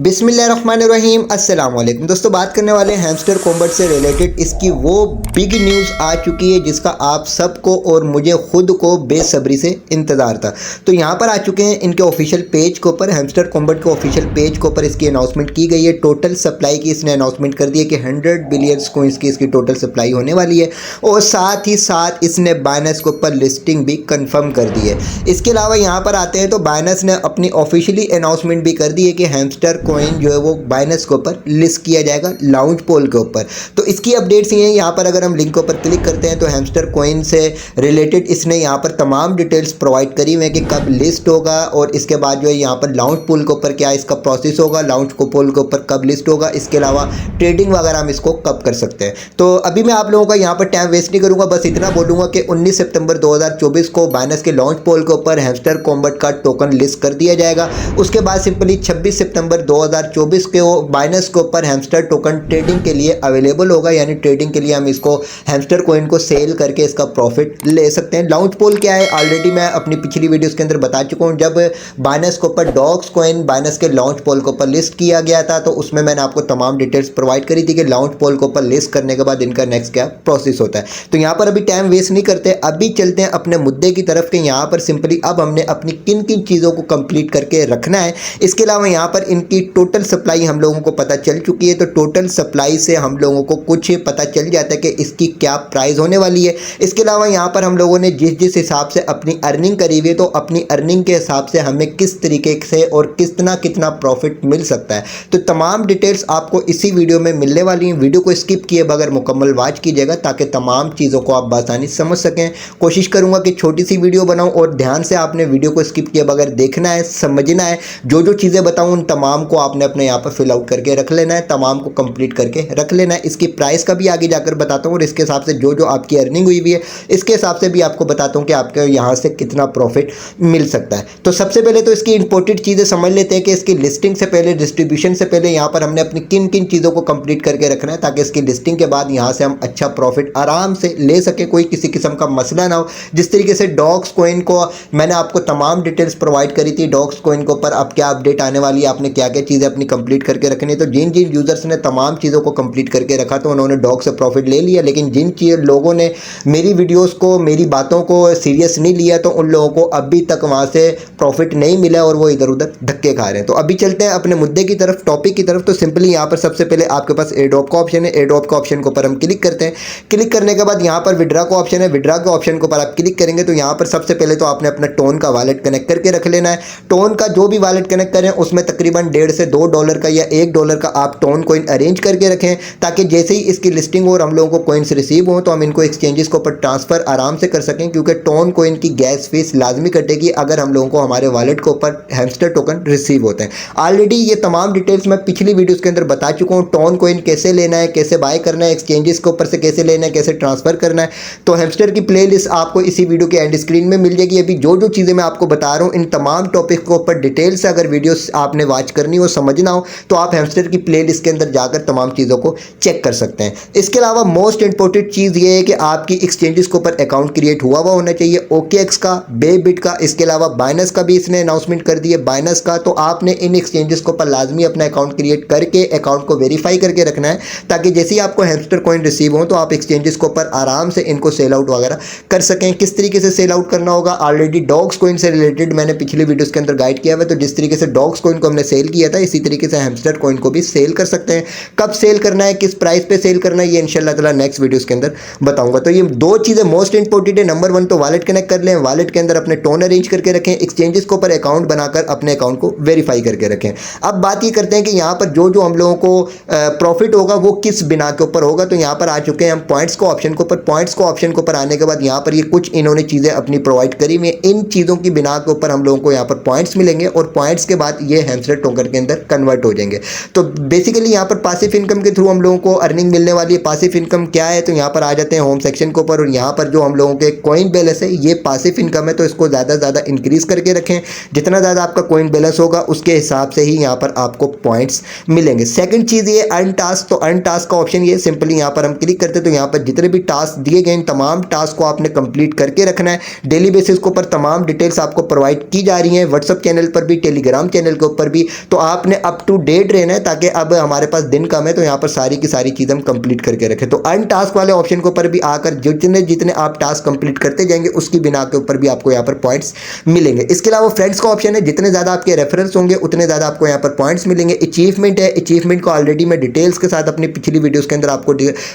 बिस्मिल्लाहिर्रहमानिर्रहीम अस्सलाम वालेकुम दोस्तों, बात करने वाले हैं हैमस्टर कॉम्बैट से रिलेटेड। इसकी वो बिग न्यूज़ आ चुकी है जिसका आप सबको और मुझे खुद को बेसब्री से इंतज़ार था। तो यहाँ पर आ चुके हैं इनके ऑफिशियल पेज के ऊपर, हैमस्टर कॉम्बैट के ऑफिशियल पेज के ऊपर इसकी अनाउंसमेंट की गई है। टोटल सप्लाई की इसने अनाउंसमेंट कर दी है कि 100 बिलियन कोइंस की इसकी टोटल सप्लाई होने वाली है और साथ ही साथ इसने बाइनेंस के ऊपर लिस्टिंग भी कन्फर्म कर दी है। इसके अलावा यहाँ पर आते हैं तो बाइनेंस ने अपनी ऑफिशियली अनाउंसमेंट भी कर दी है कि हैमस्टर कॉइन जो है वो बाइनेंस के ऊपर लिस्ट किया जाएगा लाउंज पोल के ऊपर। तो इसकी अपडेट्स ये हैं, यहाँ पर अगर हम लिंक के ऊपर क्लिक करते हैं तो हैमस्टर कॉइन से रिलेटेड इसने यहाँ पर तमाम डिटेल्स प्रोवाइड करी हुई हैं कि कब लिस्ट होगा और इसके बाद जो है यहाँ पर लाउंज पोल के ऊपर क्या इसका प्रोसेस होगा, लाउंज पोल के ऊपर कब लिस्ट होगा, इसके अलावा ट्रेडिंग वगैरह हम इसको कब कर सकते हैं। तो अभी मैं आप लोगों का यहाँ पर टाइम वेस्ट नहीं करूँगा, बस इतना बोलूँगा कि 19 सितंबर 2024 को बाइनेंस के लॉन्च पोल के ऊपर हैमस्टर कॉम्बैट का टोकन लिस्ट कर दिया जाएगा। उसके बाद सिंपली 26 सितंबर 2024 के बाइनेंस के ऊपर हैमस्टर टोकन ट्रेडिंग के लिए अवेलेबल होगा, यानी ट्रेडिंग के लिए हम इसको हैमस्टर कॉइन को सेल करके इसका प्रॉफिट ले सकते हैं। लाउंज पोल क्या है ऑलरेडी मैं अपनी पिछली वीडियोस के अंदर बता चुका हूं। जब बाइनेंस के ऊपर डॉक्स कॉइन बाइनेंस के लॉन्च पोल के ऊपर लिस्ट किया गया था तो उसमें मैंने आपको तमाम डिटेल्स प्रोवाइड करी थी कि लॉन्च पोल के ऊपर लिस्ट करने के बाद इनका नेक्स्ट क्या प्रोसेस होता है। तो यहाँ पर अभी टाइम वेस्ट नहीं करते, अभी चलते हैं अपने मुद्दे की तरफ के। यहाँ पर सिंपली अब हमने अपनी किन किन चीज़ों को कंप्लीट करके रखना है। इसके अलावा यहाँ पर इनकी टोटल सप्लाई हम लोगों को पता चल चुकी है, तो टोटल सप्लाई से हम लोगों को कुछ पता चल जाता है कि इसकी क्या प्राइस होने वाली है। इसके अलावा यहाँ पर हम लोगों ने जिस जिस हिसाब से अपनी अर्निंग करी हुई है तो अपनी अर्निंग के हिसाब से हमें किस तरीके से और कितना कितना प्रॉफिट मिल सकता है, तो तमाम डिटेल्स आपको इसी वीडियो में मिलने वाली हैं। वीडियो को स्किप किए बगैर मुकम्मल वॉच कीजिएगा ताकि तमाम चीज़ों को आप बासानी समझ सकें। कोशिश करूँगा कि छोटी सी वीडियो बनाऊँ और ध्यान से आपने वीडियो को स्किप किए बगैर देखना है, समझना है। जो जो चीज़ें बताऊँ उन तमाम को आपने अपने यहाँ पर फिल आउट करके रख लेना है, तमाम को कंप्लीट करके रख लेना है। इसकी प्राइस का भी आगे जाकर बताता हूँ और इसके हिसाब से जो जो आपकी अर्निंग हुई है इसके हिसाब से भी आपको बताता हूँ कि आपके यहाँ से कितना प्रॉफिट मिल सकता है। तो सबसे पहले तो इसकी इंपॉर्टेंट चीज़ें समझ लेते हैं कि इसकी लिस्टिंग से पहले, डिस्ट्रीब्यूशन से पहले यहाँ पर हमने अपनी किन किन चीज़ों को कंप्लीट करके रखना है ताकि इसकी लिस्टिंग के बाद यहाँ से हम अच्छा प्रॉफिट आराम से ले सके, कोई किसी किस्म का मसला ना हो। जिस तरीके से डॉक्स कॉइन को मैंने आपको तमाम डिटेल्स प्रोवाइड करी थी, डॉक्स कॉइन के ऊपर अब क्या अपडेट आने वाली है, आपने क्या क्या चीज़ें अपनी कंप्लीट करके रखनी है। तो जिन जिन यूजर्स ने तमाम चीज़ों को कंप्लीट करके रखा तो उन्होंने डॉग से प्रॉफिट ले लिया, लेकिन जिन लोगों ने मेरी वीडियोस को, मेरी बातों को सीरियस नहीं लिया तो उन लोगों को अभी तक वहाँ से प्रॉफिट नहीं मिला और वो इधर उधर धक्के खा रहे हैं। तो अभी चलते हैं अपने मुद्दे की तरफ, टॉपिक की तरफ। तो सिंपली यहाँ पर सबसे पहले आपके पास एयरड्रॉप का ऑप्शन है, एयरड्रॉप का ऑप्शन के ऊपर हम क्लिक करते हैं। क्लिक करने के बाद यहाँ पर विड्रा का ऑप्शन है, विड्रा के ऑप्शन के ऊपर आप क्लिक करेंगे तो यहाँ पर सबसे पहले तो आपने अपना टोन का वॉलेट कनेक्ट करके रख लेना है। टोन का जो भी वॉलेट कनेक्ट करें उसमें तकरीबन $1.5 से $2 का या $1 का आप टोन कॉइन अरेंज करके रखें ताकि जैसे ही इसकी लिस्टिंग हो और हम लोगों को कॉइन्स रिसीव हो तो हम इनको एक्सचेंजेस के ऊपर ट्रांसफर आराम से कर सकें, क्योंकि टोन कॉइन की गैस फीस लाजमी कटेगी अगर हम लोगों को हमारे वॉलेट के ऊपर हैमस्टर टोकन रिसीव होते हैं। ऑलरेडी ये तमाम डिटेल्स मैं पिछली वीडियोस के अंदर बता चुका हूँ। टोन कॉइन कैसे लेना है, कैसे बाय करना है, एक्सचेंजेस के ऊपर से कैसे लेना है, कैसे ट्रांसफर करना है, तो हैमस्टर की प्लेलिस्ट आपको इसी वीडियो के एंड स्क्रीन में मिल जाएगी। अभी जो जो चीज़ें मैं आपको बता रहा हूँ इन तमाम टॉपिक के ऊपर डिटेल से अगर वीडियोस आपने वॉच करनी हो, समझना हो, तो आप हैमस्टर की प्लेलिस्ट के अंदर जाकर तमाम चीज़ों को चेक कर सकते हैं। इसके अलावा मोस्ट इंपॉर्टेंट चीज़ ये है कि आपकी एक्सचेंजेस के ऊपर अकाउंट क्रिएट हुआ होना चाहिए, OKX का, बेबिट का, इसके अलावा बाइनेंस का भी इसने अनाउंसमेंट कर दी है, बाइनेंस का। तो आपने इन एक्सचेंजेस के ऊपर लाजमी अपना अकाउंट क्रिएट करके अकाउंट को वेरीफाई करके रखना है ताकि जैसे ही आपको हैमस्टर कॉइन रिसीव हो तो आप एक्सचेंजेस के ऊपर आराम से इनको सेल आउट वगैरह कर सकें। किस तरीके से सेल आउट करना होगा ऑलरेडी डॉग्स कॉइन से रिलेटेड मैंने पिछले वीडियोस के अंदर गाइड किया हुआ है। तो जिस तरीके से डॉग्स कॉइन को हमने सेल किया था इसी तरीके से हैमस्टर कॉइन को भी सेल कर सकते हैं। कब सेल करना है, किस प्राइस पे सेल करना है, ये इंशाल्लाह ताला नेक्स्ट वीडियोस के अंदर बताऊंगा। तो ये दो चीज़ें मोस्ट इंपॉर्टेंट है। नंबर 1 तो वॉलेट कनेक्ट कर लें, वॉलेट के अंदर अपने टोन अरेंज करके रखें, एक्सचेंजेस के ऊपर अकाउंट बनाकर अपने अकाउंट को वेरीफाई करके रखें। अब बात ये करते हैं कि यहाँ पर जो जो हम लोगों को प्रॉफिट होगा वो किस बिना के ऊपर होगा। तो यहाँ पर आ चुके हैं हम पॉइंट्स को ऑप्शन के ऊपर। पॉइंट्स को ऑप्शन के ऊपर आने के बाद यहाँ पर ये कुछ इन्होंने चीज़ें अपनी प्रोवाइड करी हुई हैं। इन चीज़ों की बिना के ऊपर हम लोगों को यहाँ पर पॉइंट्स मिलेंगे और पॉइंट्स के बाद ये हैमस्टर टोकन के अंदर कन्वर्ट हो जाएंगे। तो बेसिकली यहाँ पर पासिव इनकम के थ्रू हम लोगों को अर्निंग मिलने वाली है। पासिव इनकम क्या है, तो यहाँ पर आ जाते हैं होम सेक्शन के ऊपर और यहाँ पर जो हम लोगों के कॉइन बैलेंस है ये पासिव इनकम है, तो इसको ज़्यादा से ज़्यादा इंक्रीज करके रखें। जितना ज़्यादा आपका कॉइन बैलेंस होगा उसके हिसाब से ही यहाँ पर आपको पॉइंट्स मिलेंगे। सेकंड चीज़ ये अर्न टास्क। तो अर्न टास्क का ऑप्शन ये सिंपली यहाँ पर हम क्लिक करते हैं तो यहाँ पर जितने भी टास्क दिए गए इन तमाम टास्क को आपने कंप्लीट करके रखना है। डेली बेसिस के ऊपर तमाम डिटेल्स आपको प्रोवाइड की जा रही हैं, व्हाट्सअप चैनल पर भी, टेलीग्राम चैनल के ऊपर भी। तो आपने अप टू डेट रहना है, ताकि अब हमारे पास दिन कम है तो यहाँ पर सारी की सारी चीज़ हम कंप्लीट करके रखें। तो अर्न टास्क वाले ऑप्शन के ऊपर भी आकर जितने जितने आप टास्क कंप्लीट करते जाएंगे उसकी बिना के ऊपर भी आपको यहाँ पर पॉइंट्स मिलेंगे। इसके अलावा फ्रेंड्स का ऑप्शन है, जितने ज़्यादा आपके रेफरेंस होंगे उतने ज़्यादा आपको यहाँ पर पॉइंट्स मिलेंगे। अचीवमेंट है, अचीवमेंट को ऑलरेडी मैं डिटेल्स के साथ अपनी पिछली वीडियोस के अंदर आपको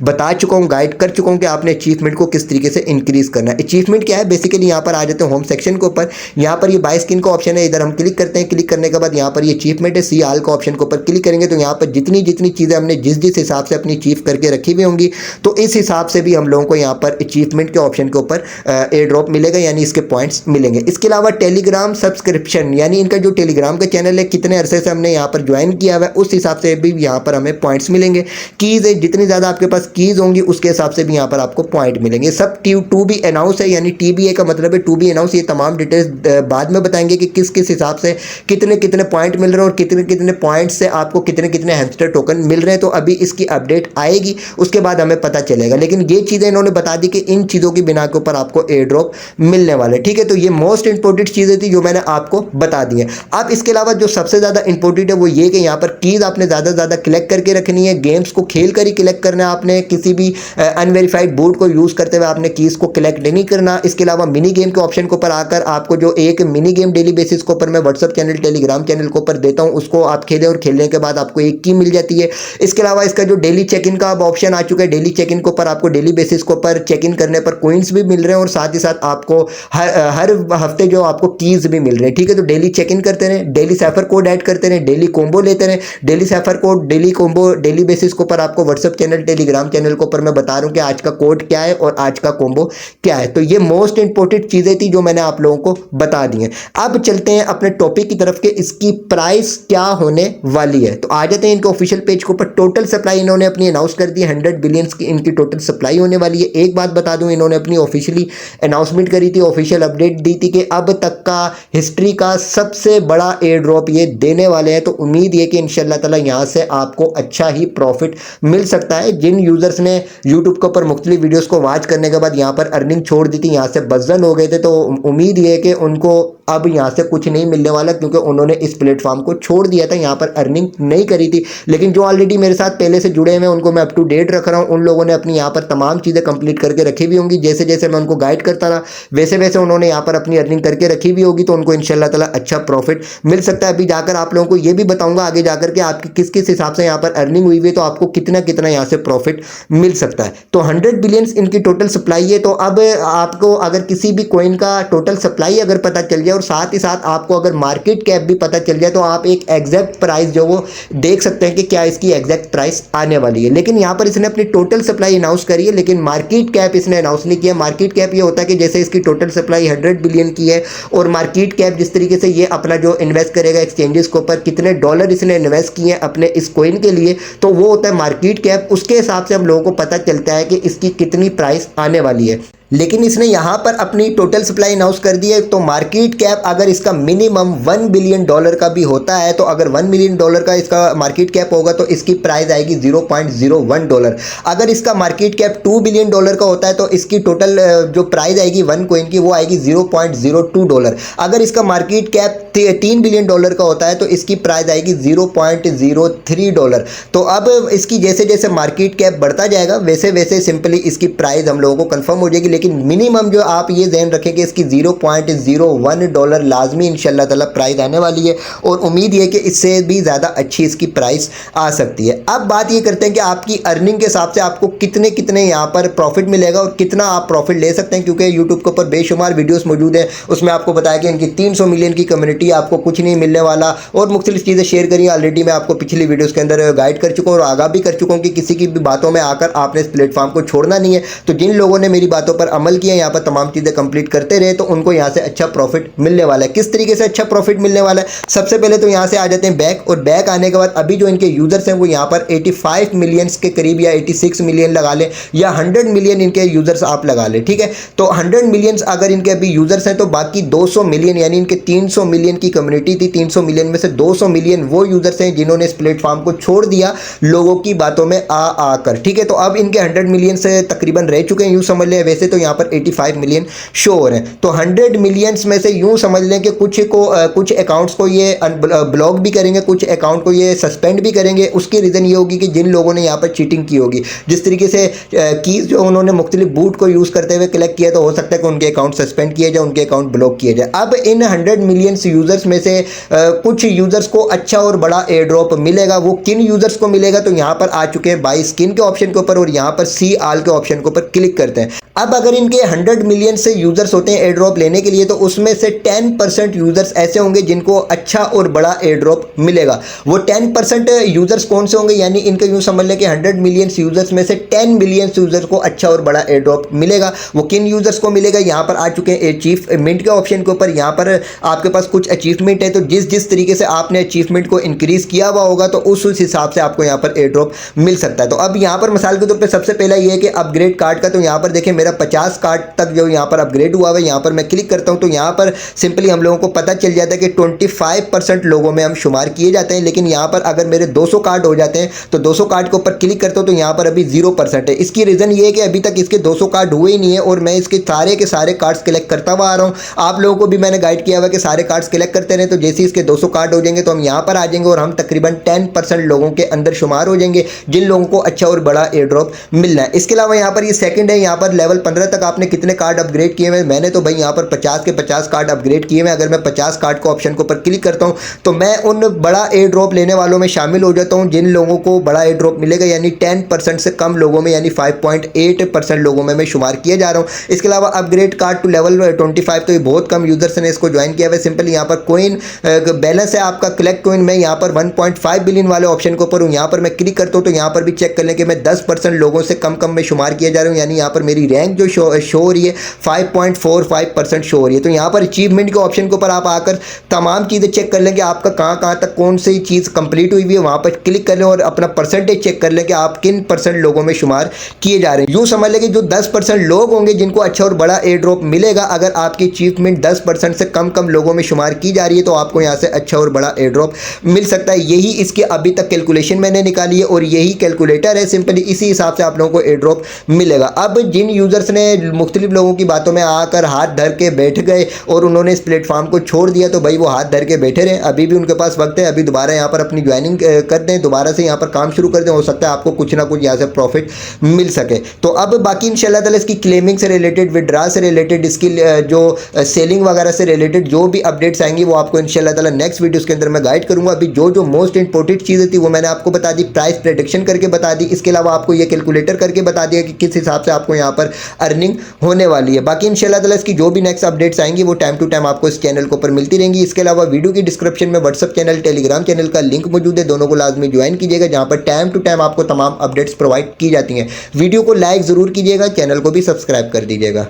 बता चुका हूँ, गाइड कर चुका हूँ कि आपने अचीवमेंट को किस तरीके से इंक्रीज करना है। अचीवमेंट क्या है, बेसिकली यहाँ पर आ जाते हैं होम सेक्शन के ऊपर, यहाँ पर ये बाय स्किन का ऑप्शन है, इधर हम क्लिक करते हैं। क्लिक करने के बाद यहाँ पर ये अचीवमेंट है, सी आल का ऑप्शन के ऊपर क्लिक करेंगे तो यहाँ पर जितनी जितनी चीज़ें हमने जिस जिस हिसाब से अपनी अचीव करके रखी हुई होंगी तो इस हिसाब से भी हम लोगों को यहाँ पर अचीवमेंट के ऑप्शन के ऊपर एयर ड्रॉप मिलेगा, यानी इसके पॉइंट्स मिलेंगे। इसके अलावा टेलीग्राम सब्सक्रिप्शन, यानी इनका जो टेलीग्राम का चैनल है, कितने अरसे से हमने यहाँ पर ज्वाइन किया हुआ है उस हिसाब से भी यहाँ पर हमें पॉइंट्स मिलेंगे। कीज़ है, जितनी ज़्यादा आपके पास कीज़ होंगी उसके हिसाब से भी यहाँ पर आपको पॉइंट मिलेंगे। सब टू बी अनाउंस है, यानी TBA का मतलब है टू बी अनाउंस। ये तमाम डिटेल्स बाद में बताएंगे कि किस किस हिसाब से कितने कितने पॉइंट मिल रहे हैं और कितने कितने पॉइंट से आपको कितने कितने हैमस्टर टोकन मिल रहे हैं। तो अभी इसकी अपडेट आएगी, उसके बाद हमें पता चलेगा। लेकिन ये चीज़ें इन्होंने बता दी कि इन चीज़ों की बिना के ऊपर आपको एयर ड्रॉप मिलने वाले, ठीक है। तो ये मोस्ट इंपॉर्टेंट चीज़ें थी जो मैंने आपको बता दी है। अब इसके अलावा जो सबसे ज़्यादा इंपॉर्टेंट है वो ये कि यहाँ पर कीज़ आपने ज़्यादा से ज़्यादा कलेक्ट करके रखनी है। गेम्स को खेल कर ही कलेक्ट करना है आपने, किसी भी अनवेरीफाइड बोर्ड को यूज़ करते हुए आपने कीज़ को कलेक्ट नहीं करना। इसके अलावा मिनी गेम के ऑप्शन के ऊपर आकर आपको जो एक मिनी गेम डेली बेसिस के ऊपर मैं व्हाट्सअप चैनल टेलीग्राम चैनल के ऊपर देता हूँ, उसको आप खेलें और खेलने के बाद आपको एक की मिल जाती है। इसके अलावा इसका जो डेली चेक इन का अब ऑप्शन आ चुका है, डेली चेक इन के ऊपर आपको डेली बेसिस के ऊपर चेक इन करने पर कोइंस भी मिल रहे हैं और साथ ही साथ आपको हर हफ्ते जो आपको कीज़ भी मिल रहे हैं, ठीक है। तो डेली चेक इन करते रहें, डेली सैफर कोड ऐड करते रहें, डेली कॉम्बो लेते रहें। Daily सैफर code, daily combo, daily basis के ऊपर आपको व्हाट्सअप चैनल टेलीग्राम चैनल के ऊपर मैं बता रहा हूँ कि आज का कोड क्या है और आज का कॉम्बो क्या है। तो ये मोस्ट इंपॉर्टेंट चीज़ें थी जो मैंने आप लोगों को बता दी हैं। अब चलते हैं अपने टॉपिक की तरफ के इसकी प्राइस क्या होने वाली है। तो आ जाते हैं इनके ऑफिशियल पेज के ऊपर। टोटल सप्लाई इन्होंने अपनी अनाउंस कर दी, 100 बिलियंस की इनकी टोटल सप्लाई होने वाली है। एक बात बता दूं, इन्होंने अपनी ऑफिशियली अनाउंसमेंट करी थी, ऑफिशियल अपडेट दी थी कि अब तक का हिस्ट्री का सबसे बड़ा एयर ड्रॉप ये देने वाले हैं। तो उम्मीद है कि इंशाल्लाह ताला यहाँ से आपको अच्छा ही प्रॉफिट मिल सकता है। जिन यूजर्स ने यूट्यूब के ऊपर मुख्तलिफ वीडियोस को वॉच करने के बाद यहाँ पर अर्निंग छोड़ दी थी, यहाँ से बज़न हो गए थे, तो उम्मीद ये है कि उनको अब यहाँ से कुछ नहीं मिलने वाला, क्योंकि उन्होंने इस प्लेटफॉर्म को छोड़ दिया था, यहाँ पर अर्निंग नहीं करी थी। लेकिन जो ऑलरेडी मेरे साथ पहले से जुड़े हुए हैं उनको मैं अप टू डेट रख रहा हूँ। उन लोगों ने अपनी यहाँ पर तमाम चीज़ें कंप्लीट करके रखी हुई होंगी। जैसे जैसे मैं उनको गाइड करता रहा वैसे वैसे उन्होंने यहाँ पर अपनी अर्निंग करके रखी हुई होगी, तो उनको इंशाल्लाह ताला अच्छा प्रॉफिट मिल सकता है। अभी जाकर आप लोगों को ये भी बताऊंगा आगे जाकर के आपकी किस किस हिसाब से यहाँ पर अर्निंग हुई है, तो आपको कितना कितना यहाँ से प्रॉफिट मिल सकता है। तो 100 बिलियंस इनकी टोटल सप्लाई है। तो अब आपको अगर किसी भी कॉइन का टोटल सप्लाई अगर पता चल जाए और साथ ही साथ आपको अगर मार्केट कैप भी पता चल जाए, तो आप एक एग्जैक्ट प्राइस जो वो देख सकते हैं कि क्या इसकी एग्जैक्ट प्राइस आने वाली है। लेकिन यहाँ पर इसने अपनी टोटल सप्लाई अनाउंस करी है, लेकिन मार्केट कैप इसने अनाउंस नहीं किया। मार्केट कैप ये होता है कि जैसे इसकी टोटल सप्लाई 100 बिलियन की है और मार्केट कैप जिस तरीके से ये अपना जो इन्वेस्ट करेगा एक्सचेंजेस के ऊपर, कितने डॉलर इसने इन्वेस्ट किए हैं अपने इस कॉइन के लिए, तो वो होता है मार्केट कैप। उसके हिसाब से हम लोगों को पता चलता है कि इसकी कितनी प्राइस आने वाली है। लेकिन इसने यहाँ पर अपनी टोटल सप्लाई अनाउंस कर दी है, तो मार्केट कैप अगर इसका मिनिमम $1 बिलियन का भी होता है, तो अगर $1 बिलियन का इसका मार्केट कैप होगा तो इसकी प्राइस आएगी $0.01। अगर इसका मार्केट कैप $2 बिलियन का होता है तो इसकी टोटल जो प्राइस आएगी वन कॉइन की वो आएगी $0.02। अगर इसका मार्केट कैप $3 बिलियन का होता है तो इसकी प्राइस आएगी $0.03। तो अब इसकी जैसे जैसे मार्केट कैप बढ़ता जाएगा वैसे वैसे सिंपली इसकी प्राइस हम लोगों को कंफर्म हो जाएगी। लेकिन मिनिमम जो आप ये ध्यान रखें कि इसकी $0.01 लाजमी इंशाल्लाह ताला प्राइस आने वाली है, और उम्मीद है कि इससे भी ज़्यादा अच्छी इसकी प्राइस आ सकती है। अब बात ये करते हैं कि आपकी अर्निंग के हिसाब से आपको कितने कितने यहाँ पर प्रॉफिट मिलेगा और कितना आप प्रॉफिट ले सकते हैं, क्योंकि यूट्यूब के ऊपर बेशुमार वीडियोस मौजूद हैं। उसमें आपको बताया कि इनकी 300 मिलियन की कम्युनिटी, आपको कुछ नहीं मिलने वाला, और मुख्तलिफ चीज़ें शेयर करी ऑलरेडी मैं आपको पिछली वीडियोज़ के अंदर गाइड कर चुका हूँ और आगाह भी कर चुका हूँ कि किसी की भी बातों में आकर आपने इस प्लेटफॉर्म को छोड़ना नहीं है। तो जिन लोगों ने मेरी बातों पर अमल किया, यहाँ पर तमाम चीज़ें कंप्लीट करते रहे, तो उनको यहाँ से अच्छा प्रॉफिट मिलने वाला है। किस तरीके से अच्छा प्रॉफिट मिलने वाला है, सबसे पहले तो यहाँ से आ जाते हैं बैक, और बैक आने के बाद अभी जो इनके यूजर्स हैं वो यहाँ पर 85 मिलियंस के करीब या 86 मिलियन लगा लें या 100 मिलियन इनके यूजर्स आप लगा लें, ठीक है। तो 100 मिलियंस अगर इनके अभी यूजर्स हैं तो बाकी 200 मिलियन यानी इनके 300 मिलियन की कम्युनिटी थी, 300 मिलियन में से 200 मिलियन वो यूजर्स हैं जिन्होंने इस प्लेटफॉर्म को छोड़ दिया लोगों की बातों में आकर, ठीक है। तो अब इनके 100 मिलियन से तकरीबन रह चुके हैं, यूँ समझ लें। वैसे तो तो यहाँ पर 85 मिलियन शो हो रहे हैं। तो 100 मिलियंस में से यूं समझ लें कि कुछ अकाउंट्स को ये ब्लॉक भी करेंगे, कुछ अकाउंट को ये सस्पेंड भी करेंगे। उसकी रीज़न ये होगी कि जिन लोगों ने यहाँ पर चीटिंग की होगी, जिस तरीके से कीज़ जो उन्होंने मुख्तलिफ बूट को यूज़ करते हुए कलेक्ट किया, तो हो सकता है कि उनके अकाउंट सस्पेंड किए जाए, उनके अकाउंट ब्लॉक किए जाए। अब इन 100 मिलियंस यूज़र्स में से कुछ यूज़र्स को अच्छा और बड़ा एयर ड्रॉप मिलेगा। वो किन यूज़र्स को मिलेगा, तो यहाँ पर आ चुके हैं बाई स्किन के ऑप्शन के ऊपर और यहाँ पर सी आल के ऑप्शन के ऊपर क्लिक करते हैं। अब अगर इनके 100 मिलियन से यूज़र्स होते हैं एयर ड्रॉप लेने के लिए, तो उसमें से 10% यूज़र्स ऐसे होंगे जिनको अच्छा और बड़ा एयर ड्रॉप मिलेगा। वो 10% यूज़र्स कौन से होंगे, यानी इनका यूँ समझ लें कि 100 मिलियन यूज़र्स में से 10 मिलियन यूज़र्स को अच्छा और बड़ा एयर ड्रॉप मिलेगा। वो किन यूज़र्स को मिलेगा, यहाँ पर आ चुके हैं अचीवमेंट के ऑप्शन के ऊपर। यहाँ पर आपके पास कुछ अचीवमेंट है, तो जिस तरीके से आपने अचीवमेंट को इंक्रीज़ किया हुआ होगा, तो उस हिसाब से आपको यहाँ पर एयर ड्रॉप मिल सकता है। तो अब यहाँ पर मिसाल के तौर पर सबसे पहला ये है कि अपग्रेड कार्ड का, तो यहाँ पर देखें मेरा 50 कार्ड तक जो यहाँ पर अपग्रेड हुआ है, यहाँ पर मैं क्लिक करता हूँ तो यहाँ पर सिंपली हम लोगों को पता चल जाता है कि 25% लोगों में हम शुमार किए जाते हैं। लेकिन यहाँ पर अगर मेरे 200 कार्ड हो जाते हैं, तो 200 कार्ड के ऊपर क्लिक करता हूँ तो यहाँ पर अभी 0% है। इसकी रीज़न ये है कि अभी तक इसके 200 कार्ड हुए ही नहीं है और मैं इसके सारे के सारे कार्ड्स कलेक्ट करता हुआ आ रहा हूँ। आप लोगों को भी मैंने गाइड किया हुआ कि सारे कार्ड्स कलेक्ट करते रहें, तो जैसे इसके 200 कार्ड हो जाएंगे तो हम यहाँ पर आ जाएंगे और हम तकरीबन 10% लोगों के अंदर शुमार हो जाएंगे जिन लोगों को अच्छा और बड़ा एयर ड्रॉप मिलना है। इसके अलावा यहाँ पर ये सेकंड है, यहाँ पर लेवल 15 तक आपने कितने कार्ड अपग्रेड किए हुए। मैंने तो भाई यहाँ पर 50 के 50 कार्ड अपग्रेड किए हुए। अगर मैं 50 कार्ड को ऑप्शन के ऊपर क्लिक करता हूँ तो मैं उन बड़ा एयर ड्रॉप लेने वालों में शामिल हो जाता हूँ जिन लोगों को बड़ा एयर ड्रॉप मिलेगा, यानी 10% से कम लोगों में, यानी 5.8% लोगों में मैं शुमार किया जा रहा हूँ। इसके अलावा अपग्रेड कार्ड टू लेवल 25, तो ये बहुत कम यूजर्स ने इसको ज्वाइन किया हुआ है। सिंपल यहाँ पर कोइन बैलेंस है आपका कलेक्ट कोइन में, यहाँ पर 1.5 बिलियन वाले ऑप्शन के ऊपर हूँ। यहाँ पर मैं क्लिक करता हूँ तो यहाँ पर भी चेक कर लें कि मैं 10% लोगों से कम में शुमार किया जा रहा हूँ, यानी यहाँ पर मेरी रैंक जो शो हो रही है 5.45% शो हो रही है। तो यहाँ पर अचीवमेंट के ऑप्शन के ऊपर आप आकर तमाम चीज़ें चेक कर लें कि आपका कहाँ तक कौन सी चीज़ कंप्लीट हुई है, वहाँ पर क्लिक कर लें और अपना परसेंटेज चेक कर लें कि आप किन % लोगों में शुमार किए जा रहे हैं। यूँ समझ लें कि जो 10% लोग होंगे जिनको अच्छा और बड़ा एयर ड्रॉप मिलेगा, अगर आपकी अचीवमेंट 10% से कम लोगों में शुमार की जा रही है तो आपको यहाँ से अच्छा और बड़ा एयर ड्रॉप मिल सकता है। यही इसकी अभी तक कैलकुलेशन मैंने निकाली है और यही कैलकुलेटर है। सिंपली इसी हिसाब से आप लोगों को एयर ड्रॉप मिलेगा। अब जिन यूजर्स ने मुख्तलिफ लोगों की बातों में आकर हाथ धर के बैठ गए और उन्होंने इस प्लेटफॉर्म को छोड़ दिया, तो भाई वो हाथ धर के बैठे रहे, अभी भी उनके पास वक्त है, अभी दोबारा यहाँ पर अपनी ज्वाइनिंग कर दें, दोबारा से यहाँ पर काम शुरू कर दें, हो सकता है आपको कुछ ना कुछ यहाँ से प्रॉफिट मिल सके। तो अब बाकी इंशाल्लाह ताला इसकी क्लेमिंग से रिलेटेड, विड्रा से रिलेटेड, इसकी जो सेलिंग वगैरह से रिलेटेड जो भी अपडेट्स आएंगी वो आपको इंशाल्लाह ताला नेक्स्ट वीडियोस के अंदर मैं गाइड करूंगा। अभी जो मोस्ट इंपॉर्टेंट चीज़ें थी वो मैंने आपको बता दी, प्राइस प्रेडिक्शन करके बता दी। इसके अलावा आपको ये कैलकुलेटर करके बता दिया कि किस हिसाब से आपको यहाँ पर अर्निंग होने वाली है। बाकी इंशाल्लाह ताला इसकी जो भी नेक्स्ट अपडेट्स आएंगी वो टाइम टू टाइम आपको इस चैनल के ऊपर मिलती रहेंगी। इसके अलावा वीडियो की डिस्क्रिप्शन में व्हाट्सअप चैनल, टेलीग्राम चैनल का लिंक मौजूद है, दोनों को लाजमी ज्वाइन कीजिएगा, जहाँ पर टाइम टू टाइम आपको तमाम अपडेट्स प्रोवाइड की जाती हैं। वीडियो को लाइक ज़रूर कीजिएगा, चैनल को भी सब्सक्राइब कर दीजिएगा।